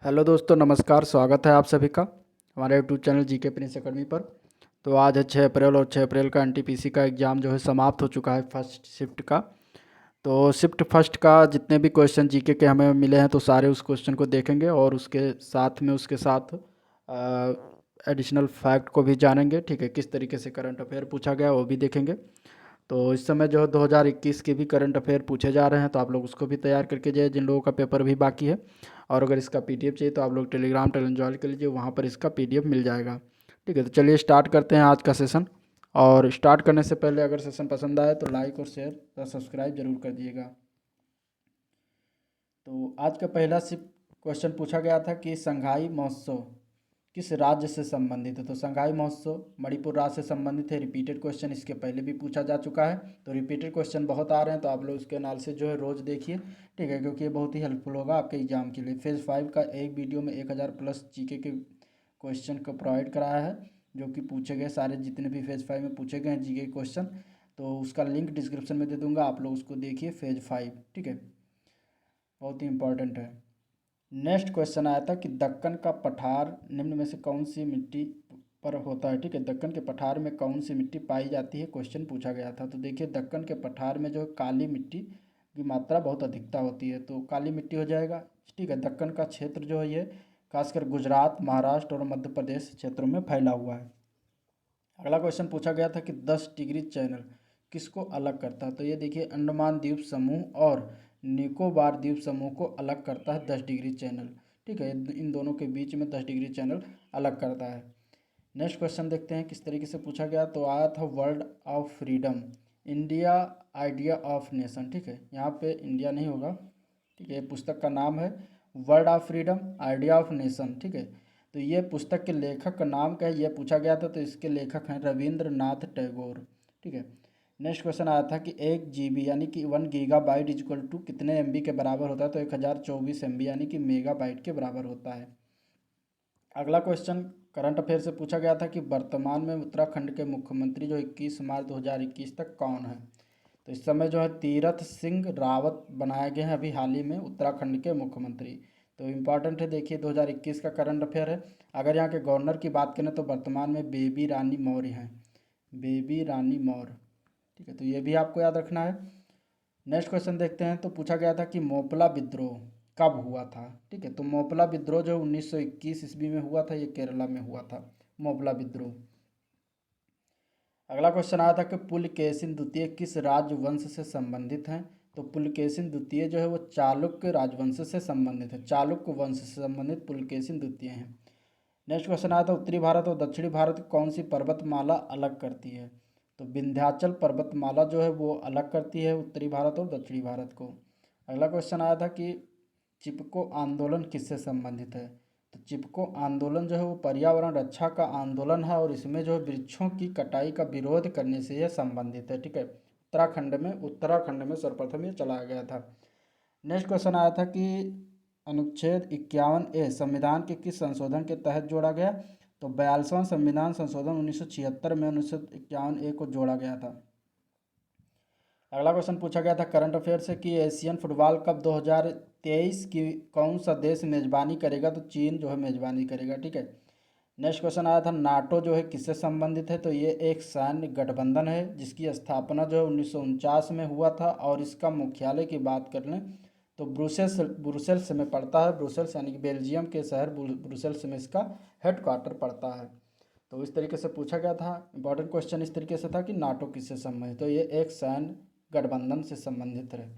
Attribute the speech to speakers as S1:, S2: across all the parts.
S1: Hello दोस्तों, नमस्कार। स्वागत है आप सभी का हमारे YouTube channel GK Prince academy पर। तो आज है 6 अप्रैल और 6 अप्रैल का एनटीपीसी का एग्ज़ाम जो है समाप्त हो चुका है फर्स्ट शिफ्ट का। तो शिफ्ट फर्स्ट का जितने भी क्वेश्चन जीके के हमें मिले हैं तो सारे उस क्वेश्चन को देखेंगे और उसके साथ एडिशनल फैक्ट को भी जानेंगे। ठीक है, किस तरीके से करंट अफेयर पूछा गया वो भी देखेंगे। तो इस समय जो है 2021 के भी करंट अफेयर पूछे जा रहे हैं, तो आप लोग उसको भी तैयार करके जाइए जिन लोगों का पेपर भी बाकी है। और अगर इसका पीडीएफ चाहिए तो आप लोग टेलीग्राम चैनल ज्वाइन कर लीजिए, वहाँ पर इसका पीडीएफ मिल जाएगा। ठीक है, तो चलिए स्टार्ट करते हैं आज का सेशन। और स्टार्ट करने से पहले अगर सेशन पसंद आए तो लाइक और शेयर और सब्सक्राइब जरूर कर दिएगा। तो आज का पहला क्वेश्चन पूछा गया था कि संघाई महोत्सव किस राज्य से संबंधित है। तो संघाई महोत्सव मणिपुर राज्य से संबंधित है। रिपीटेड क्वेश्चन इसके पहले भी पूछा जा चुका है, तो रिपीटेड क्वेश्चन बहुत आ रहे हैं, तो आप लोग इसके एनालिसिस जो है रोज़ देखिए। ठीक है, क्योंकि ये बहुत ही हेल्पफुल होगा आपके एग्जाम के लिए। फेज़ 5 का एक वीडियो में 1000+ जीके के क्वेश्चन को प्रोवाइड कराया है, जो कि पूछे गए सारे जितने भी फेज़ 5 में पूछे गए हैं जीके क्वेश्चन। तो उसका लिंक डिस्क्रिप्शन में दे दूंगा, आप लोग उसको देखिए। फेज़ 5 ठीक है, बहुत ही इंपॉर्टेंट है। नेक्स्ट क्वेश्चन आया था कि दक्कन का पठार निम्न में से कौन सी मिट्टी पर होता है। ठीक है, दक्कन के पठार में कौन सी मिट्टी पाई जाती है, क्वेश्चन पूछा गया था। तो देखिए, दक्कन के पठार में जो है काली मिट्टी की मात्रा बहुत अधिकता होती है, तो काली मिट्टी हो जाएगा। ठीक है, दक्कन का क्षेत्र जो है ये खासकर गुजरात, महाराष्ट्र और मध्य प्रदेश क्षेत्रों में फैला हुआ है। अगला क्वेश्चन पूछा गया था कि 10 डिग्री चैनल किसको अलग करता है। तो ये देखिए, अंडमान द्वीप समूह और निकोबार द्वीप समूह को अलग करता है 10 डिग्री चैनल। ठीक है, इन दोनों के बीच में 10 डिग्री चैनल अलग करता है। नेक्स्ट क्वेश्चन देखते हैं किस तरीके से पूछा गया। तो आया था world of freedom, India, idea of nation. ठीक है, यहाँ पे इंडिया नहीं होगा। ठीक है, पुस्तक का नाम है world of freedom, idea of nation. ठीक है, तो ये पुस्तक के लेखक का नाम क्या है ये पूछा गया था, तो इसके लेखक हैं रविंद्रनाथ टैगोर। ठीक है, नेक्स्ट क्वेश्चन आया था कि 1 GB यानी कि 1 GB इक्वल टू कितने MB के बराबर होता है। तो 1024 MB यानी कि मेगाबाइट के बराबर होता है। अगला क्वेश्चन करंट अफेयर से पूछा गया था कि वर्तमान में उत्तराखंड के मुख्यमंत्री जो 21 मार्च 2021 तक कौन है। तो इस समय जो है तीरथ सिंह रावत बनाए गए हैं अभी हाल ही में उत्तराखंड के मुख्यमंत्री। तो इम्पॉर्टेंट है, देखिए 2021 का करंट अफेयर है। अगर यहाँ के गवर्नर की बात करें तो वर्तमान में बेबी रानी मौर्य हैं, बेबी रानी मौर्य। ठीक है, तो ये भी आपको याद रखना है। नेक्स्ट क्वेश्चन देखते हैं। तो पूछा गया था कि मोपला विद्रोह कब हुआ था। ठीक है, तो मोपला विद्रोह जो 1921 ईस्वी में हुआ था, ये केरला में हुआ था मोपला विद्रोह। अगला क्वेश्चन आया था कि पुलकेशिन द्वितीय किस राजवंश से संबंधित हैं। तो पुलकेशिन द्वितीय जो है वो चालुक्य राजवंश से संबंधित है, चालुक्य वंश से संबंधित पुलकेशिन द्वितीय हैं। नेक्स्ट क्वेश्चन आया था उत्तरी भारत और दक्षिणी भारत को कौन सी पर्वतमाला अलग करती है। तो विंध्याचल पर्वतमाला जो है वो अलग करती है उत्तरी भारत और दक्षिणी भारत को। अगला क्वेश्चन आया था कि चिपको आंदोलन किससे संबंधित है। तो चिपको आंदोलन जो है वो पर्यावरण रक्षा का आंदोलन है और इसमें जो है वृक्षों की कटाई का विरोध करने से यह संबंधित है। ठीक है, उत्तराखंड में सर्वप्रथम ये चलाया गया था। नेक्स्ट क्वेश्चन आया था कि अनुच्छेद 51A संविधान के किस संशोधन के तहत जोड़ा गया। तो 42वां संविधान संशोधन 1976 में अनुच्छेद 51A को जोड़ा गया था। अगला क्वेश्चन पूछा गया था करंट अफेयर से कि एशियन फुटबॉल कप 2023 की कौन सा देश मेजबानी करेगा। तो चीन जो है मेजबानी करेगा। ठीक है, नेक्स्ट क्वेश्चन आया था नाटो जो है किससे संबंधित है। तो ये एक सैन्य गठबंधन है जिसकी स्थापना जो है 1949 में हुआ था और इसका मुख्यालय की बात कर लें तो ब्रुसेल्स में पड़ता है। ब्रुसेल्स यानी कि बेल्जियम के शहर ब्रुसेल्स में इसका हेडक्वार्टर पड़ता है। तो इस तरीके से पूछा गया था। इंपॉर्टेंट क्वेश्चन इस तरीके से था कि नाटो किससे संबंधित, तो ये एक सैन्य गठबंधन से संबंधित है।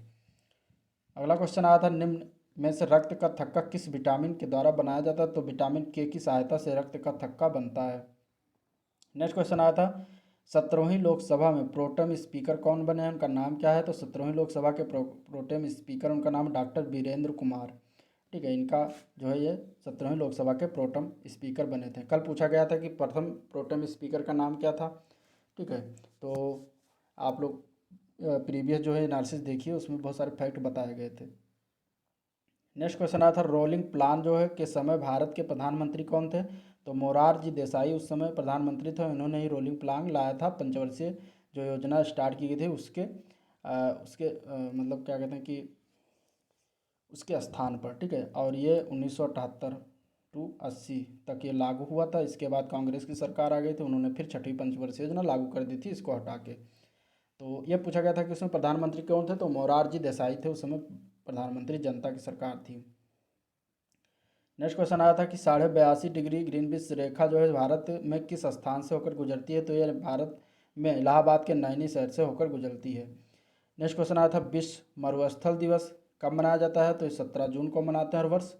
S1: अगला क्वेश्चन आया था निम्न में से रक्त का थक्का किस विटामिन के द्वारा बनाया जाता है। तो विटामिन के की सहायता से रक्त का थक्का बनता है। नेक्स्ट क्वेश्चन आया था 17वीं लोकसभा में प्रोटेम स्पीकर कौन बने हैं, उनका नाम क्या है। तो 17वीं लोकसभा के प्रोटेम स्पीकर उनका नाम डॉक्टर वीरेंद्र कुमार। ठीक है, इनका जो है ये 17वीं लोकसभा के प्रोटेम स्पीकर बने थे। कल पूछा गया था कि प्रथम प्रोटेम स्पीकर का नाम क्या था। ठीक है, तो आप लोग प्रीवियस जो है एनालिसिस देखिए, उसमें बहुत सारे फैक्ट बताए गए थे। नेक्स्ट क्वेश्चन आया था रोलिंग प्लान जो है के समय भारत के प्रधानमंत्री कौन थे। तो मोरारजी देसाई उस समय प्रधानमंत्री थे, उन्होंने ही रोलिंग प्लान लाया था। पंचवर्षीय जो योजना स्टार्ट की गई थी उसके मतलब क्या कहते हैं कि उसके स्थान पर, ठीक है। और ये 1978 टू 80 तक ये लागू हुआ था। इसके बाद कांग्रेस की सरकार आ गई थी, उन्होंने फिर छठी पंचवर्षीय योजना लागू कर दी थी इसको हटा के। तो ये पूछा गया था कि उसमें प्रधानमंत्री कौन थे, तो मोरारजी देसाई थे उस समय प्रधानमंत्री, जनता की सरकार थी। नेक्स्ट क्वेश्चन आया था कि 82.5 डिग्री ग्रीनविच रेखा जो है भारत में किस स्थान से होकर गुजरती है, तो ये भारत में इलाहाबाद के नैनी शहर से होकर गुजरती है। नेक्स्ट क्वेश्चन आया था विश्व मरुस्थल दिवस कब मनाया जाता है, तो ये 17 जून को मनाते हैं हर वर्ष।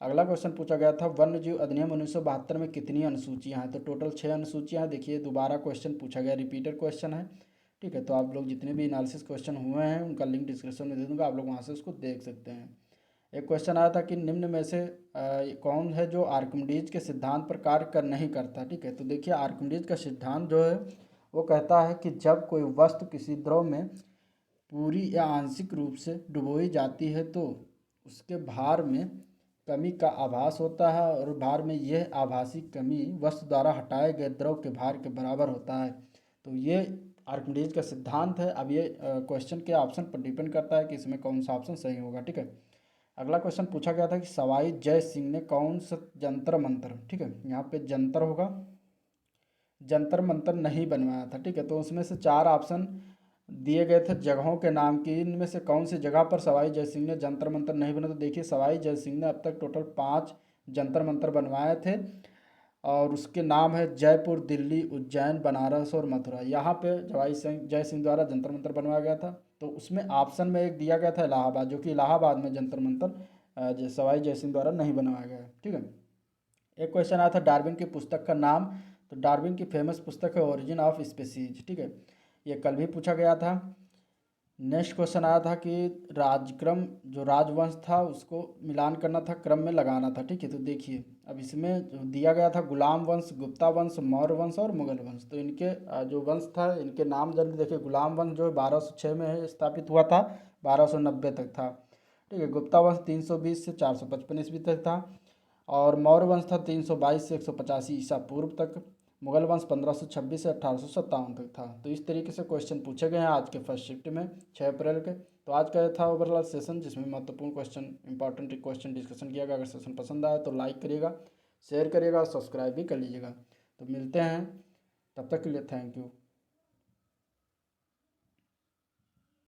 S1: अगला क्वेश्चन पूछा गया था वन्य जीव अधिनियम 1972 में कितनी अनुसूचियां हैं, तो टोटल 6 अनुसूचियां हैं। देखिए दोबारा क्वेश्चन पूछा गया, रिपीटेड क्वेश्चन है, ठीक है। तो आप लोग जितने भी एनालिसिस क्वेश्चन हुए हैं उनका लिंक डिस्क्रिप्शन में दे दूंगा, आप लोग वहाँ से उसको देख सकते हैं। एक क्वेश्चन आया था कि निम्न में से कौन है जो आर्किमिडीज के सिद्धांत पर कार्य कर नहीं करता, ठीक है। तो देखिए आर्किमिडीज का सिद्धांत जो है वो कहता है कि जब कोई वस्तु किसी द्रव में पूरी या आंशिक रूप से डुबोई जाती है तो उसके भार में कमी का आभास होता है, और भार में यह आभासी कमी वस्तु द्वारा हटाए गए द्रव के भार के बराबर होता है। तो ये आर्किमिडीज का सिद्धांत है। अब ये क्वेश्चन के ऑप्शन पर डिपेंड करता है कि इसमें कौन सा ऑप्शन सही होगा, ठीक है। अगला क्वेश्चन पूछा गया था कि सवाई जय सिंह ने कौन सा जंतर मंतर, ठीक है, यहाँ पे जंतर होगा, जंतर मंतर नहीं बनवाया था, ठीक है। तो उसमें से 4 ऑप्शन दिए गए थे जगहों के नाम की, इनमें से कौन सी जगह पर सवाई जय सिंह ने जंतर मंतर नहीं बना, तो देखिए सवाई जय सिंह ने अब तक टोटल 5 जंतर मंतर बनवाए थे, और उसके नाम है जयपुर, दिल्ली, उज्जैन, बनारस और मथुरा। यहाँ पे सवाई सिंह जय सिंह द्वारा जंतर मंतर बनवाया गया था। तो उसमें ऑप्शन में एक दिया गया था इलाहाबाद, जो कि इलाहाबाद में जंतर मंतर सवाई जय सिंह द्वारा नहीं बनवाया गया है, ठीक है। एक क्वेश्चन आया था डार्विन की पुस्तक का नाम, तो डार्विन की फेमस पुस्तक है ओरिजिन ऑफ स्पीसीज, ठीक है। ये कल भी पूछा गया था। नेक्स्ट क्वेश्चन आया था कि राजक्रम जो राजवंश था उसको मिलान करना था, क्रम में लगाना था, ठीक है। तो देखिए अब इसमें जो दिया गया था गुलाम वंश, गुप्ता वंश, मौर्य वंश और मुगल वंश। तो इनके जो वंश था इनके नाम जल्दी देखिए, गुलाम वंश जो है 1206 में स्थापित हुआ था, 1290 तक था, ठीक है। गुप्ता वंश 320 से 455 ईस्वी तक था, और मौर्य वंश था 322 से 185 ईसा पूर्व तक। मुगल वंश 1526 से 1857 तक था। तो इस तरीके से क्वेश्चन पूछे गए हैं आज के फर्स्ट शिफ्ट में 6 अप्रैल के। तो आज का था ओवरऑल सेशन, जिसमें महत्वपूर्ण क्वेश्चन, इंपॉर्टेंट क्वेश्चन डिस्कशन किया गया। अगर सेशन पसंद आया तो लाइक करिएगा, शेयर करिएगा और सब्सक्राइब भी कर लीजिएगा। तो मिलते हैं, तब तक के लिए थैंक यू।